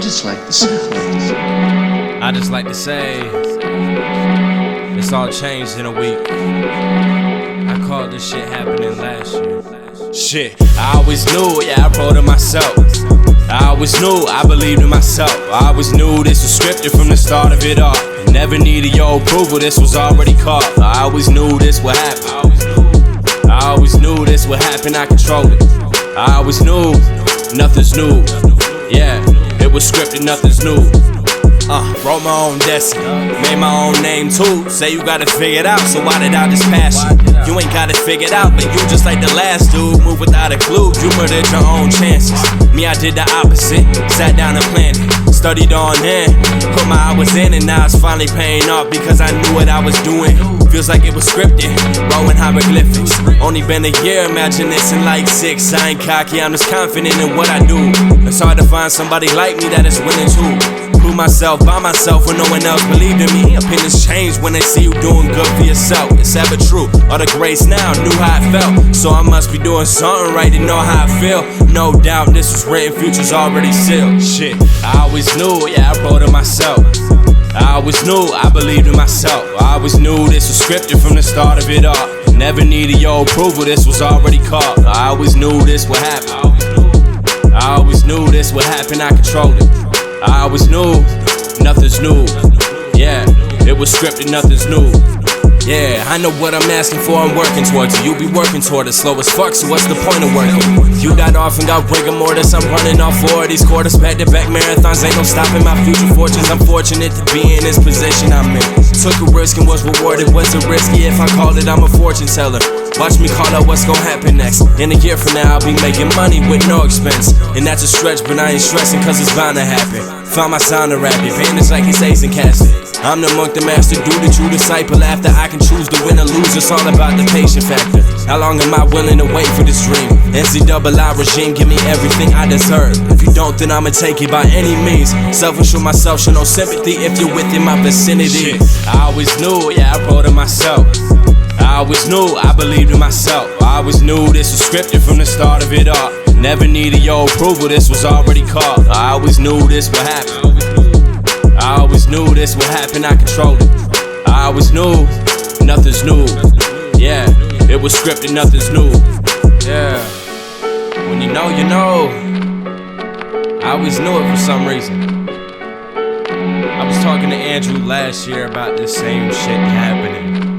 just like to say, I just like to say, it's all changed in a week. I called this shit happening last year. Shit, I always knew, yeah, I wrote it myself. I always knew, I believed in myself. I always knew this was scripted from the start of it all. Never needed your approval, this was already called. I always knew this would happen. I always knew this would happen, I controlled it. I always knew, nothing's new. Yeah, it was scripted, nothing's new. Wrote my own destiny, made my own name too. Say you got it figured out, so why did I just pass you? You ain't got it figured out, but you just like the last dude. Move without a clue, you murdered your own chances. Me, I did the opposite, sat down and planned it. Studied on in, put my hours in, and now it's finally paying off because I knew what I was doing. Feels like it was scripted, rolling hieroglyphics. Only been a year, imagine this in like 6. I ain't cocky, I'm just confident in what I do. It's hard to find somebody like me that is willing to prove myself by myself when no one else believed in me. Opinions change when they see you doing good for yourself. It's ever true, all the grace now, knew how I felt. So I must be doing something right to know how I feel. No doubt this was written, future's already sealed. Shit, I always knew, yeah, I wrote it myself. I always knew, I believed in myself. I always knew this was scripted from the start of it all. Never needed your approval, this was already called. I always knew this would happen. I always knew this would happen, I controlled it. I always knew, nothing's new. Yeah, it was scripted, nothing's new. Yeah, I know what I'm asking for, I'm working towards it. You be working toward it, slow as fuck, so what's the point of working? You got off and got rigor mortis, I'm running off 4 of these quarters. Back-to-back marathons, ain't no stopping my future fortunes. I'm fortunate to be in this position I'm in. Took a risk and was rewarded, was it risky? If I called it, I'm a fortune teller. Watch me call out what's gon' happen next. In a year from now, I'll be making money with no expense. And that's a stretch, but I ain't stressing cause it's bound to happen. Found my sound to rap it, bandage like it's ace and casting. I'm the monk, the master, do the true disciple. After I can choose to win or lose, it's all about the patient factor. How long am I willing to wait for this dream? NZII regime, give me everything I deserve. If you don't, then I'ma take it by any means. Selfish with myself, show no sympathy if you're within my vicinity. I always knew, yeah, I wrote it myself. I always knew, I believed in myself. I always knew this was scripted from the start of it all. Never needed your approval, this was already called. I always knew this would happen. I always knew this would happen, I controlled it. I always knew, nothing's new. Yeah, it was scripted, nothing's new. Yeah, when you know, you know. I always knew it for some reason. I was talking to Andrew last year about this same shit happening.